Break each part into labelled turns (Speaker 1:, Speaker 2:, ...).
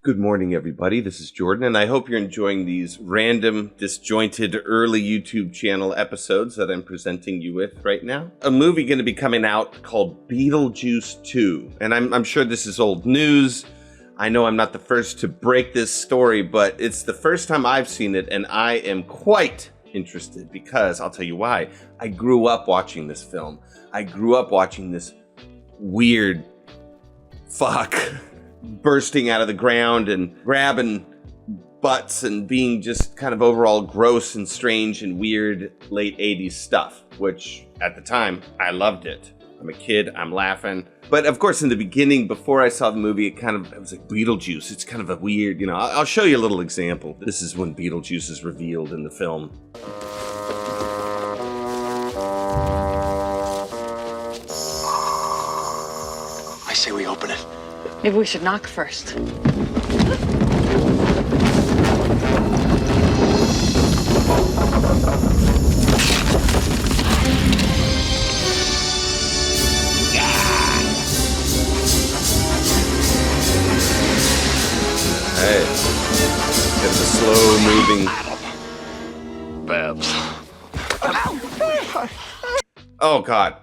Speaker 1: Good morning, everybody. This is Jordan, and I hope you're enjoying these random, disjointed, early YouTube channel episodes that I'm presenting you with right now. A movie going to be coming out called Beetlejuice 2, and I'm sure this is old news. I know I'm not the first to break this story, but it's the first time I've seen it, and I am quite interested because I'll tell you why. I grew up watching this film. I grew up watching this weird fuck bursting out of the ground and grabbing butts and being just kind of overall gross and strange and weird late 80s stuff, which at the time I loved it. I'm a kid, I'm laughing. But of course, in the beginning, before I saw the movie, it was like Beetlejuice. It's kind of a weird, I'll show you a little example. This is when Beetlejuice is revealed in the film.
Speaker 2: I say we open it.
Speaker 3: Maybe we should knock first.
Speaker 1: Hey, get the slow moving.
Speaker 2: Babs.
Speaker 1: Oh, God.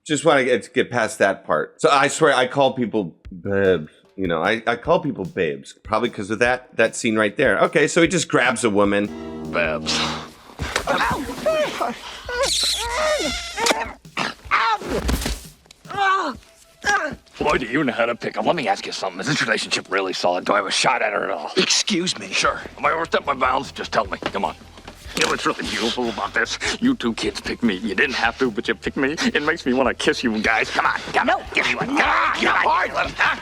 Speaker 1: Just want to get past that part. So I swear I call people babes. I call people babes. Probably because of that scene right there. Okay, so he just grabs a woman.
Speaker 2: Babs. Boy, do you know how to pick them. Let me ask you something. Is this relationship really solid? Do I have a shot at her at all? Excuse me. Sure. Am I overstepped my bounds? Just tell me. Come on. You know what's really beautiful about this? You two kids picked me. You didn't have to, but you picked me. It makes me want to kiss you guys. Come on. Come on. Give me one. Come on.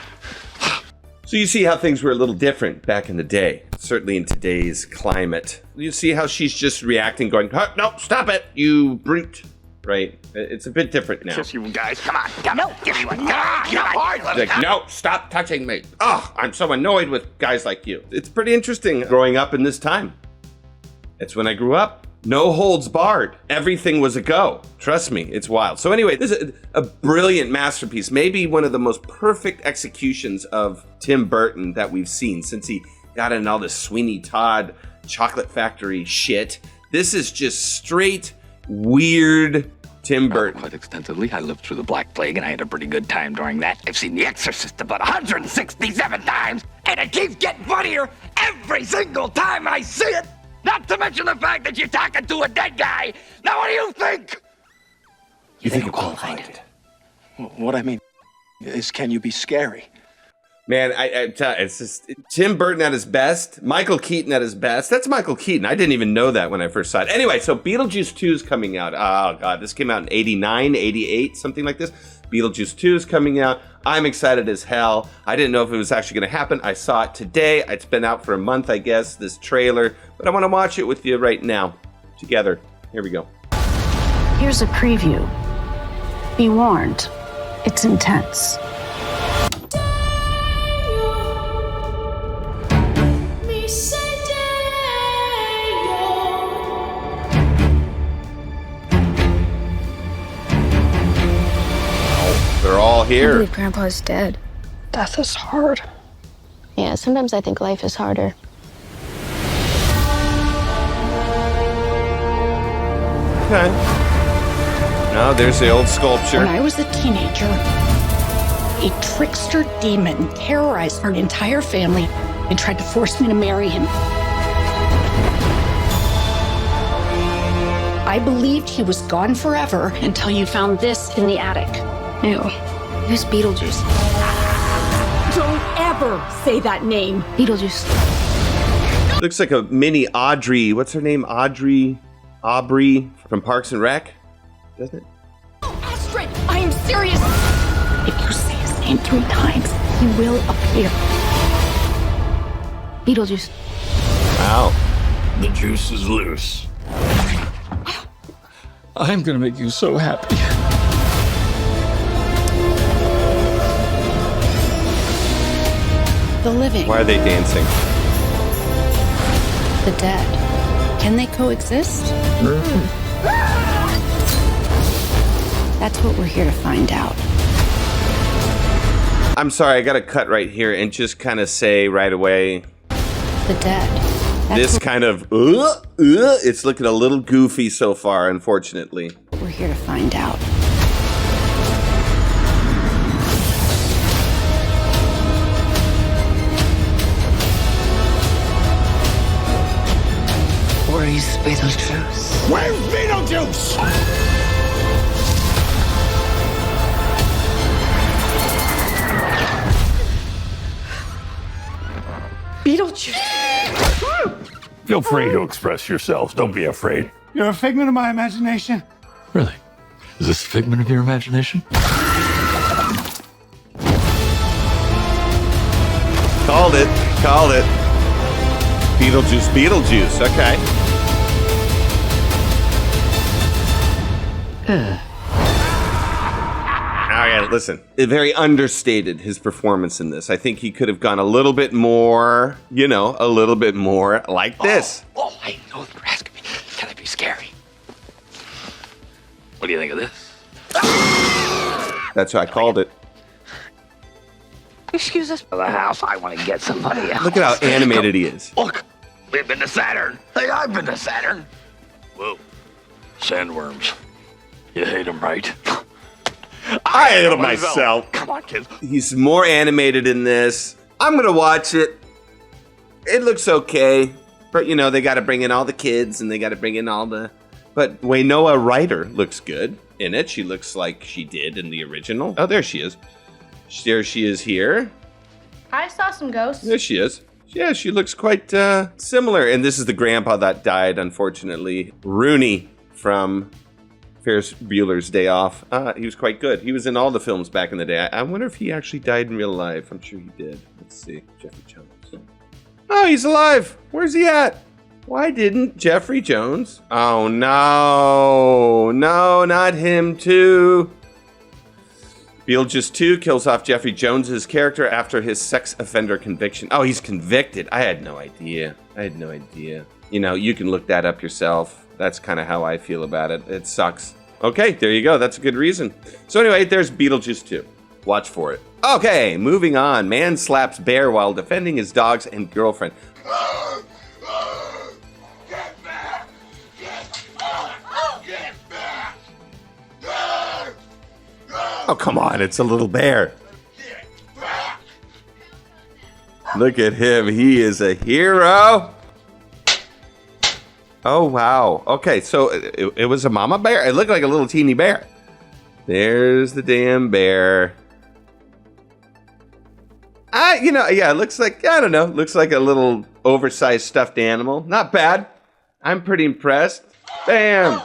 Speaker 1: So you see how things were a little different back in the day. Certainly in today's climate. You see how she's just reacting, going, no, stop it, you brute. Right? It's a bit different now.
Speaker 2: Kiss you guys. Come on. Come on. Give me one. Come on.
Speaker 1: Like, no, stop touching me. Oh, I'm so annoyed with guys like you. It's pretty interesting growing up in this time. It's when I grew up. No holds barred. Everything was a go. Trust me, it's wild. So anyway, this is a brilliant masterpiece. Maybe one of the most perfect executions of Tim Burton that we've seen since he got in all this Sweeney Todd Chocolate Factory shit. This is just straight, weird Tim Burton.
Speaker 2: Quite extensively. I lived through the Black Plague, and I had a pretty good time during that. I've seen The Exorcist about 167 times, and it keeps getting funnier every single time I see it. Not to mention the fact that you're talking to a dead guy. Now, what do you think?
Speaker 4: You think you're qualified? What I mean is, can you be scary?
Speaker 1: Man, I tell you, it's just Tim Burton at his best, Michael Keaton at his best. That's Michael Keaton. I didn't even know that when I first saw it. Anyway, so Beetlejuice 2 is coming out. Oh, God, this came out in 89, 88, something like this. Beetlejuice 2 is coming out. I'm excited as hell. I didn't know if it was actually going to happen. I saw it today. It's been out for a month, I guess, this trailer. But I want to watch it with you right now, together. Here we go.
Speaker 5: Here's a preview. Be warned, it's intense.
Speaker 1: They're all
Speaker 6: I
Speaker 1: here.
Speaker 6: believe Grandpa's dead.
Speaker 3: Death is hard.
Speaker 6: Yeah, sometimes I think life is harder.
Speaker 1: Okay. No, there's the old sculpture.
Speaker 7: When I was a teenager, a trickster demon terrorized our entire family and tried to force me to marry him. I believed he was gone forever until you found this in the attic.
Speaker 6: Ew. Who's Beetlejuice?
Speaker 7: Don't ever say that name.
Speaker 6: Beetlejuice.
Speaker 1: Looks like a mini Audrey. What's her name? Aubrey from Parks and Rec, doesn't it?
Speaker 7: Oh, Astrid, I am serious. If you say his name 3 times, he will appear.
Speaker 6: Beetlejuice.
Speaker 1: Wow.
Speaker 2: The juice is loose.
Speaker 4: I'm gonna make you so happy.
Speaker 7: The living,
Speaker 1: Why are they dancing?
Speaker 7: the dead, can they coexist? That's what we're here to find out.
Speaker 1: I'm sorry, I gotta cut right here and just kind of say right away,
Speaker 7: The dead.
Speaker 1: this kind of, it's looking a little goofy so far, unfortunately.
Speaker 7: What we're here to find out.
Speaker 3: Where's Beetlejuice?
Speaker 4: Where's Beetlejuice?
Speaker 3: Beetlejuice!
Speaker 2: Feel free to express yourselves. Don't be afraid.
Speaker 4: You're a figment of my imagination.
Speaker 2: Really? Is this a figment of your imagination?
Speaker 1: Called it. Beetlejuice, okay. Okay, listen, very understated, his performance in this. I think he could have gone a little bit more, a little bit more like this.
Speaker 2: Oh, I know you're asking me. Can I be scary? What do you think of this?
Speaker 1: That's why I called it.
Speaker 3: Excuse us.
Speaker 2: For the house, I want to get somebody else.
Speaker 1: Look at how animated he is.
Speaker 2: Look, we've been to Saturn. Hey, I've been to Saturn. Whoa, sandworms. You hate them, right?
Speaker 1: I hate him myself.
Speaker 2: Come on, kids.
Speaker 1: He's more animated in this. I'm gonna watch it. It looks okay, but they got to bring in all the kids and they got to bring in all the. But Winona Ryder looks good in it. She looks like she did in the original. Oh, there she is. There she is here.
Speaker 6: I saw some ghosts.
Speaker 1: There she is. Yeah, she looks quite similar. And this is the grandpa that died, unfortunately. Rooney from Ferris Bueller's Day Off. He was quite good. He was in all the films back in the day. I wonder if he actually died in real life. I'm sure he did. Let's see. Jeffrey Jones. Oh, he's alive. Where's he at? Why didn't Jeffrey Jones? Oh, no. No, not him, too. Beetlejuice 2 kills off Jeffrey Jones's character after his sex offender conviction. Oh, he's convicted. I had no idea. You can look that up yourself. That's kind of how I feel about it. It sucks. Okay, there you go. That's a good reason. So anyway, there's Beetlejuice 2. Watch for it. Okay, moving on. Man slaps bear while defending his dogs and girlfriend.
Speaker 8: Get back! Get back!
Speaker 1: Oh, come on. It's a little bear. Look at him. He is a hero. Oh, wow. Okay, so it was a mama bear? It looked like a little teeny bear. There's the damn bear. It looks like, I don't know, looks like a little oversized stuffed animal. Not bad. I'm pretty impressed. Bam!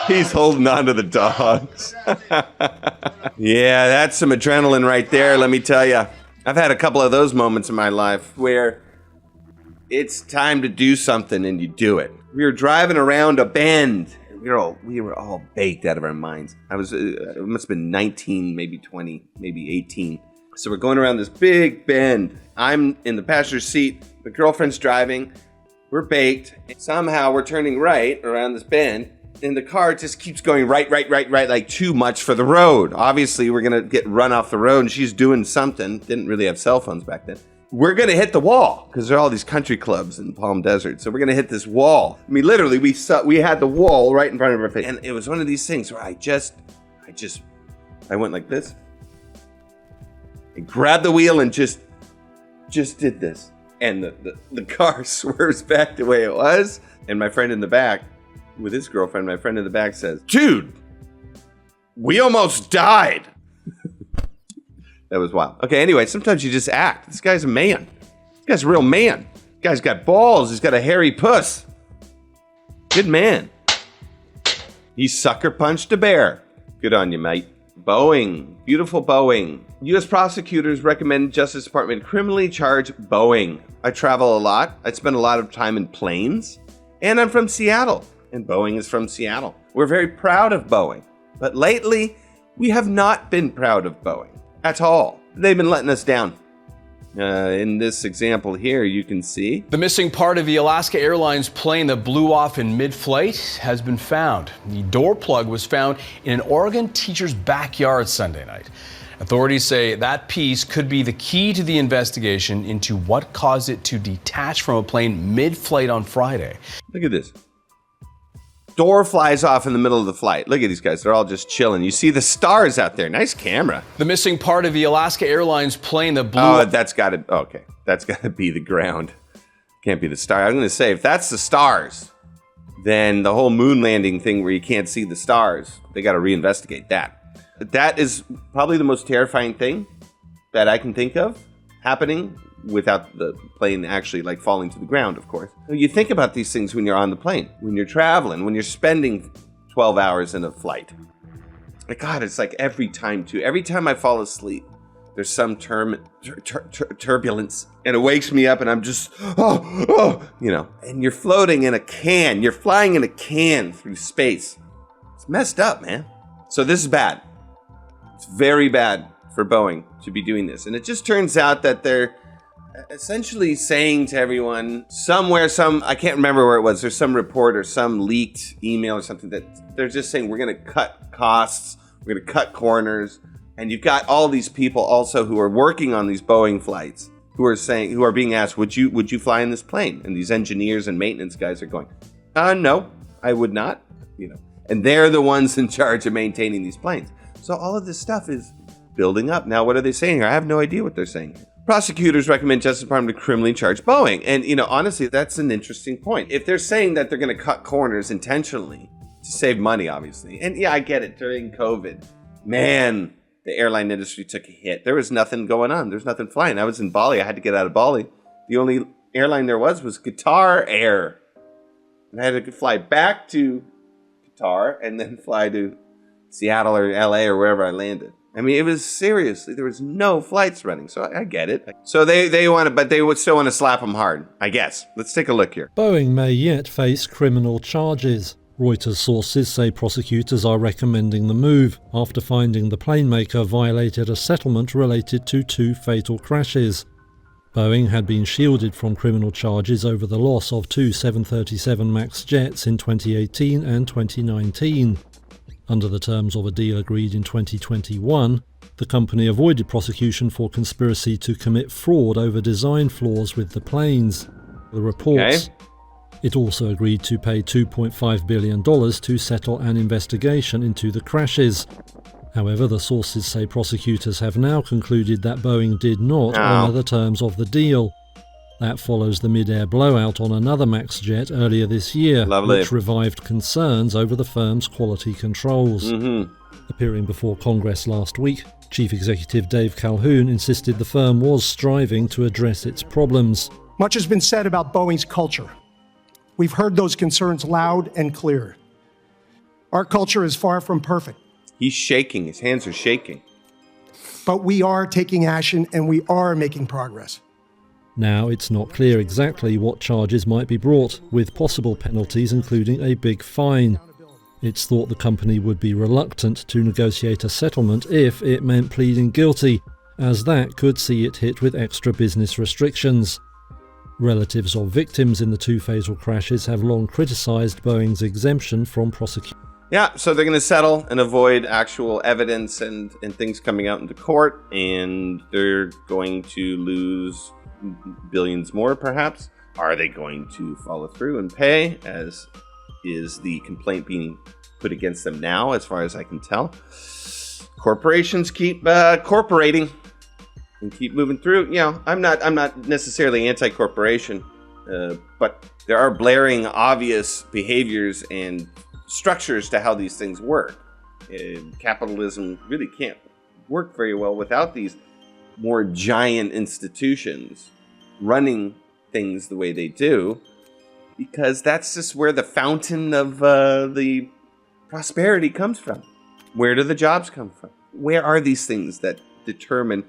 Speaker 1: He's holding on to the dogs. Yeah, that's some adrenaline right there, let me tell you. I've had a couple of those moments in my life where it's time to do something and you do it. We were driving around a bend. We were all baked out of our minds. I was, it must have been 19, maybe 20, maybe 18. So we're going around this big bend. I'm in the passenger seat. The girlfriend's driving. We're baked. Somehow we're turning right around this bend. And the car just keeps going right, like too much for the road. Obviously, we're going to get run off the road, and she's doing something. Didn't really have cell phones back then. We're going to hit the wall, because there are all these country clubs in Palm Desert. So we're going to hit this wall. I mean, literally, we had the wall right in front of our face. And it was one of these things where I went like this. I grabbed the wheel and just did this. And the car swerves back the way it was. And my friend in the back, with his girlfriend, my friend in the back says, "Dude, we almost died." That was wild. Okay, anyway, sometimes you just act. This guy's a man. This guy's a real man. This guy's got balls. He's got a hairy puss. Good man. He sucker punched a bear. Good on you, mate. Boeing. Beautiful Boeing. U.S. prosecutors recommend Justice Department criminally charge Boeing. I travel a lot. I spend a lot of time in planes. And I'm from Seattle. And Boeing is from Seattle. We're very proud of Boeing. But lately, we have not been proud of Boeing at all. They've been letting us down. In this example here, you can see
Speaker 9: the missing part of the Alaska Airlines plane that blew off in mid-flight has been found. The door plug was found in an Oregon teacher's backyard Sunday night. Authorities say that piece could be the key to the investigation into what caused it to detach from a plane mid-flight on Friday.
Speaker 1: Look at this. Door flies off in the middle of the flight. Look at these guys. They're all just chilling. You see the stars out there. Nice camera.
Speaker 9: The missing part of the Alaska Airlines plane that blew
Speaker 1: up. That's got to... Okay. That's got to be the ground. Can't be the star. I'm going to say, if that's the stars, then the whole moon landing thing where you can't see the stars, they got to reinvestigate that. That is probably the most terrifying thing that I can think of happening without the plane actually like falling to the ground, of course. You think about these things when you're on the plane, when you're traveling, when you're spending 12 hours in a flight. My God, it's like every time too. Every time I fall asleep, there's some turbulence and it wakes me up and I'm just, you know, and you're floating in a can. You're flying in a can through space. It's messed up, man. So this is bad. It's very bad for Boeing to be doing this. And it just turns out that they're essentially saying to everyone somewhere, I can't remember where it was, there's some report or some leaked email or something that they're just saying we're going to cut costs, we're going to cut corners. And you've got all these people also who are working on these Boeing flights who are being asked, would you fly in this plane? And these engineers and maintenance guys are going, no, I would not, you know. And they're the ones in charge of maintaining these planes. So all of this stuff is building up. Now, what are they saying here? I have no idea what they're saying here. Prosecutors recommend Justice Department to criminally charge Boeing. And, you know, honestly, that's an interesting point. If they're saying that they're going to cut corners intentionally to save money, obviously. And yeah, I get it. During COVID, man, the airline industry took a hit. There was nothing going on. There's nothing flying. I was in Bali. I had to get out of Bali. The only airline there was Qatar Air. And I had to fly back to Qatar and then fly to Seattle or LA or wherever I landed. I mean, it was seriously, there was no flights running, so I get it. So they want to, but they would still want to slap them hard, I guess. Let's take a look here.
Speaker 10: Boeing may yet face criminal charges. Reuters sources say prosecutors are recommending the move after finding the plane maker violated a settlement related to 2 fatal crashes. Boeing had been shielded from criminal charges over the loss of 2 737 MAX jets in 2018 and 2019. Under the terms of a deal agreed in 2021, the company avoided prosecution for conspiracy to commit fraud over design flaws with the planes. The reports. It also agreed to pay $2.5 billion to settle an investigation into the crashes. However, the sources say prosecutors have now concluded that Boeing did not honour the terms of the deal. That follows the mid-air blowout on another MAX jet earlier this year, which revived concerns over the firm's quality controls. Appearing before Congress last week, Chief Executive Dave Calhoun insisted the firm was striving to address its problems.
Speaker 11: Much has been said about Boeing's culture. We've heard those concerns loud and clear. Our culture is far from perfect.
Speaker 1: He's shaking. His hands are shaking.
Speaker 11: But we are taking action and we are making progress.
Speaker 10: Now it's not clear exactly what charges might be brought, with possible penalties including a big fine. It's thought the company would be reluctant to negotiate a settlement if it meant pleading guilty, as that could see it hit with extra business restrictions. Relatives of victims in the 2 fatal crashes have long criticised Boeing's exemption from prosecution.
Speaker 1: Yeah, so they're going to settle and avoid actual evidence and things coming out into court, and they're going to lose billions more, perhaps. Are they going to follow through and pay, as is the complaint being put against them now, as far as I can tell? Corporations keep corporating and keep moving through. You know, I'm not necessarily anti-corporation, but there are blaring, obvious behaviors and structures to how these things work. Capitalism really can't work very well without these more giant institutions running things the way they do, because that's just where the fountain of the prosperity comes from. Where do the jobs come from? Where are these things that determine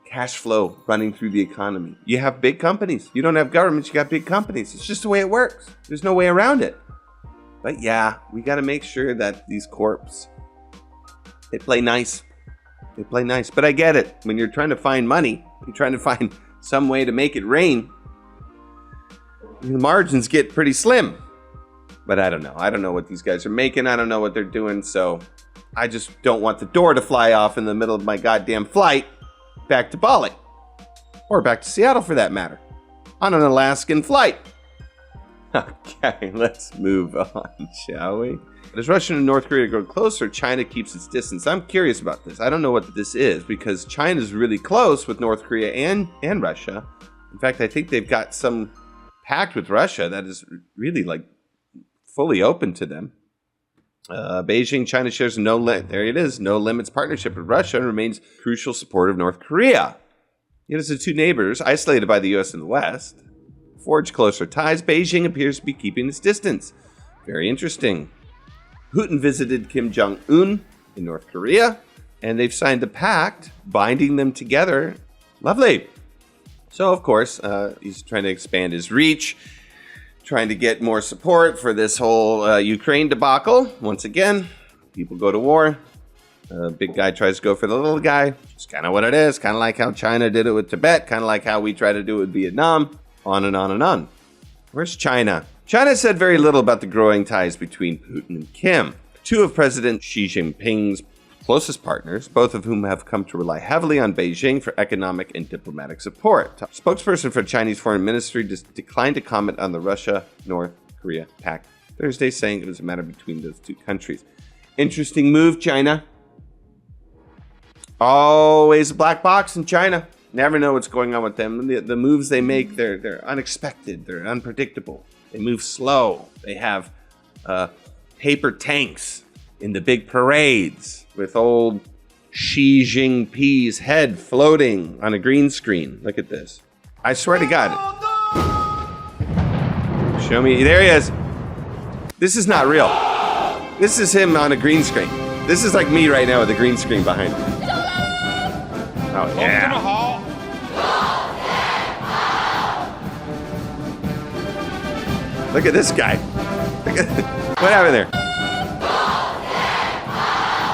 Speaker 1: cash flow running through the economy? You have big companies. You don't have governments, you got big companies. It's just the way it works. There's no way around it. But yeah, we got to make sure that these corps, they play nice. They play nice. But I get it. When you're trying to find money, you're trying to find some way to make it rain, the margins get pretty slim. But I don't know. I don't know what these guys are making. I don't know what they're doing. So I just don't want the door to fly off in the middle of my goddamn flight back to Bali. Or back to Seattle for that matter. On an Alaskan flight. Okay, let's move on, shall we? As Russia and North Korea grow closer, China keeps its distance. I'm curious about this. I don't know what this is because China's really close with North Korea and Russia. In fact, I think they've got some pact with Russia that is really like fully open to them. Beijing, China shares no limits partnership with Russia and remains crucial support of North Korea. Yet as the two neighbors, isolated by the U.S. and the West, forge closer ties, Beijing appears to be keeping its distance. Very interesting. Putin visited Kim Jong-un in North Korea, and they've signed a pact binding them together. Lovely. So, of course, he's trying to expand his reach, trying to get more support for this whole Ukraine debacle. Once again, people go to war. Big guy tries to go for the little guy. It's kind of what it is. Kind of like how China did it with Tibet. Kind of like how we try to do it with Vietnam. On and on and on. Where's China? China said very little about the growing ties between Putin and Kim, two of President Xi Jinping's closest partners, both of whom have come to rely heavily on Beijing for economic and diplomatic support. Spokesperson for Chinese Foreign Ministry declined to comment on the Russia-North Korea pact Thursday, saying it was a matter between those two countries. Interesting move, China. Always a black box in China. Never know what's going on with them. The moves they make, they're unexpected. They're unpredictable. They move slow. They have paper tanks in the big parades with old Xi Jinping's head floating on a green screen. Look at this. I swear to God. Show me. There he is. This is not real. This is him on a green screen. This is like me right now with a green screen behind me. Oh, yeah. Look at this guy. What happened there?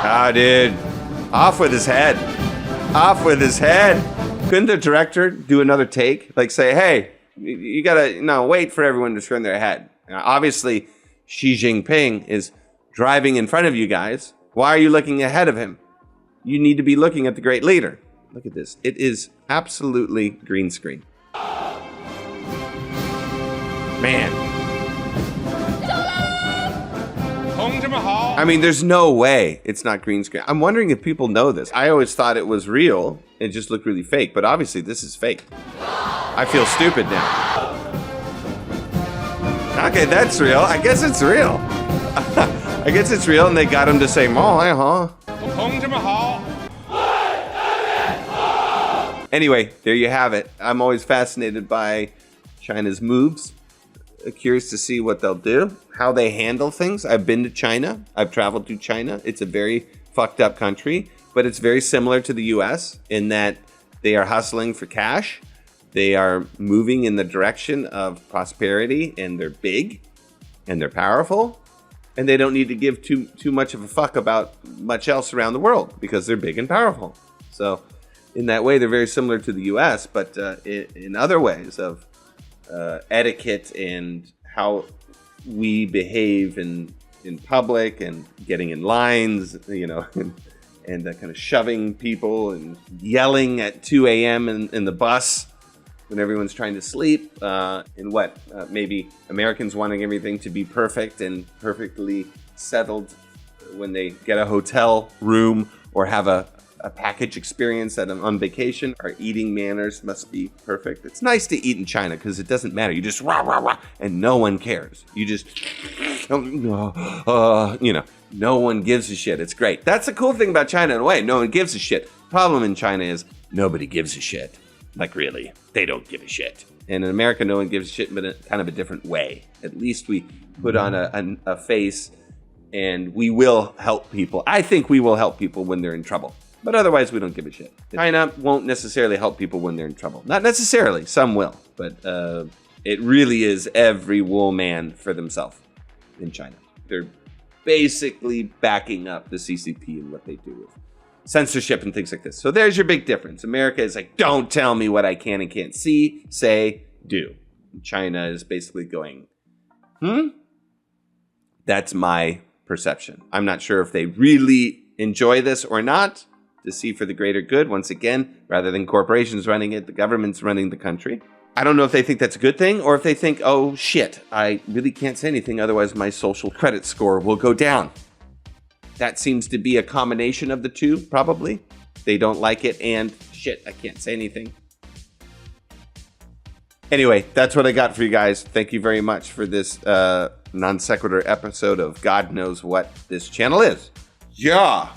Speaker 1: Oh, dude. Off with his head. Off with his head. Couldn't the director do another take? Like say, hey, you gotta wait for everyone to turn their head. Now, obviously, Xi Jinping is driving in front of you guys. Why are you looking ahead of him? You need to be looking at the great leader. Look at this. It is absolutely green screen. Man. I mean, there's no way it's not green screen. I'm wondering if people know this. I always thought it was real. It just looked really fake. But obviously, this is fake. I feel stupid now. Okay, that's real. I guess it's real. I guess it's real, and they got him to say, huh? Anyway, there you have it. I'm always fascinated by China's moves. Curious to see what they'll do, how they handle things. I've been to China. I've traveled to China. It's a very fucked up country, but it's very similar to the US in that they are hustling for cash. They are moving in the direction of prosperity, and they're big and they're powerful, and they don't need to give too much of a fuck about much else around the world because they're big and powerful. So in that way, they're very similar to the US, but in other ways of etiquette and how we behave in public and getting in lines, and kind of shoving people and yelling at 2 a.m. in the bus when everyone's trying to sleep. Maybe Americans wanting everything to be perfect and perfectly settled when they get a hotel room or have a package experience on vacation. Our eating manners must be perfect. It's nice to eat in China because it doesn't matter. You just rah, rah, rah, and no one cares. You just, no one gives a shit. It's great. That's the cool thing about China in a way. No one gives a shit. Problem in China is nobody gives a shit. Like really, they don't give a shit. And in America, no one gives a shit, but in kind of a different way. At least we put on a face and we will help people. I think we will help people when they're in trouble. But otherwise, we don't give a shit. China won't necessarily help people when they're in trouble. Not necessarily. Some will. But it really is every wool man for themselves in China. They're basically backing up the CCP and what they do with censorship and things like this. So there's your big difference. America is like, don't tell me what I can and can't see, say, do. China is basically going, That's my perception. I'm not sure if they really enjoy this or not, to see for the greater good. Once again, rather than corporations running it, the government's running the country. I don't know if they think that's a good thing or if they think, oh shit, I really can't say anything, otherwise my social credit score will go down. That seems to be a combination of the two, probably. They don't like it and shit, I can't say anything. Anyway, that's what I got for you guys. Thank you very much for this non sequitur episode of God knows what this channel is. Yeah.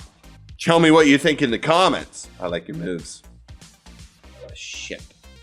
Speaker 1: Tell me what you think in the comments. I like your moves. Oh, shit.